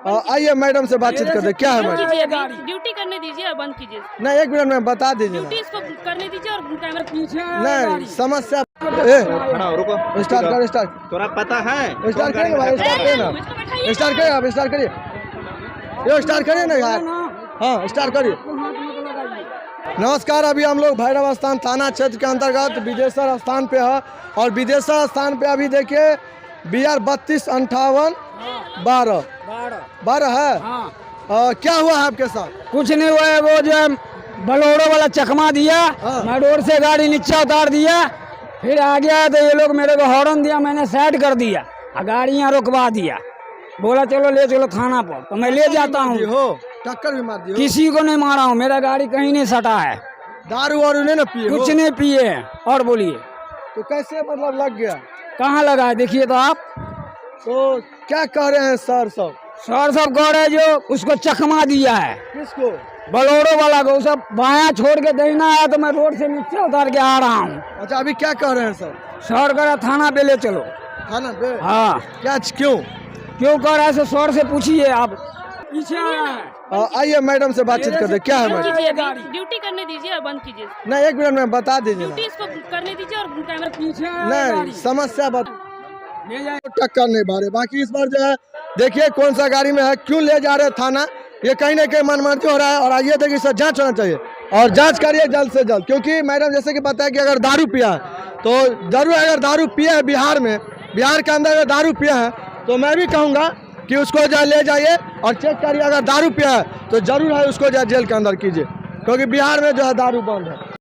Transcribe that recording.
आइए मैडम से बातचीत करते, क्या है मैडम? ड्यूटी करने दीजिए और बंद कीजिए। नहीं, एक मिनट में बता दीजिए ना। ड्यूटी इसको करने दीजिए और कैमरा पीछे। नहीं समस्या रुको, स्टार्ट कर, स्टार्ट तोरा पता है? स्टार्ट करिए भाई, स्टार्ट करिए ना, स्टार्ट करिए आप, स्टार्ट करिए, ये स्टार्ट करिए ना यार। हाँ स्टार्ट करिए। नमस्कार, अभी हम लोग भैरव स्थान थाना क्षेत्र के अंतर्गत विदेश्वर स्थान पे है और विदेश्वर स्थान पे अभी देखिए BR 325812 है। क्या हुआ है आपके साथ? कुछ नहीं हुआ है, वो जो है बलोरो वाला चकमा दिया, मैं रोड से गाड़ी नीचे उतार दिया, फिर आ गया तो ये लोग मेरे को हॉर्न दिया, मैंने साइड कर दिया और गाड़ियाँ रुकवा दिया, बोला चलो ले चलो थाना पर, तो मैं ले जाता हूँ। टक्कर भी मार दी? किसी को नहीं मारा हूँ, मेरा गाड़ी कहीं नहीं सटा है। दारू वारू नहीं ना पिए? कुछ नहीं पिए हैं। और बोलिए तो कैसे मतलब लग गया? कहाँ लगा है देखिए तो आप। तो क्या कह रहे हैं सर सब? सर सब कह रहे जो उसको चकमा दिया है। किसको? बलोरो वाला को। सब बायां छोड़ के देना है तो मैं रोड से नीचे उतार के आ रहा हूँ। अच्छा अभी क्या कह रहे हैं सर? सर कह रहा थाना पे ले चलो। थाना पे? हाँ। क्या क्यों कह रहा है सर से पूछिए आप। पीछे आया है। आइए मैडम से बातचीत करते, क्या है मैडम? ड्यूटी करने दीजिए और बंद कीजिए। नहीं, एक मिनट में बता दीजिए ना। ड्यूटी इसको करने दीजिए और कैमरा पीछे नहीं समस्या ले जाए। टक्कर नहीं मारे। बाकी इस बार जो है देखिए कौन सा गाड़ी में है, क्यों ले जा रहे हैं थाना, ये कहीं ना कहीं मनमर्जी हो रहा है। और आइए देखिए इसका जांच होना चाहिए और जांच करिए जल्द से जल्द, क्योंकि मैडम जैसे कि बताया कि अगर दारू पिया है तो जरूर, अगर दारू पिया है बिहार में, बिहार के अंदर अगर दारू पिया है तो मैं भी कहूँगा कि उसको जो ले जाइए और चेक करिए। अगर दारू पिया है तो जरूर है उसको जो जेल के अंदर कीजिए, क्योंकि बिहार में जो है दारू बंद है।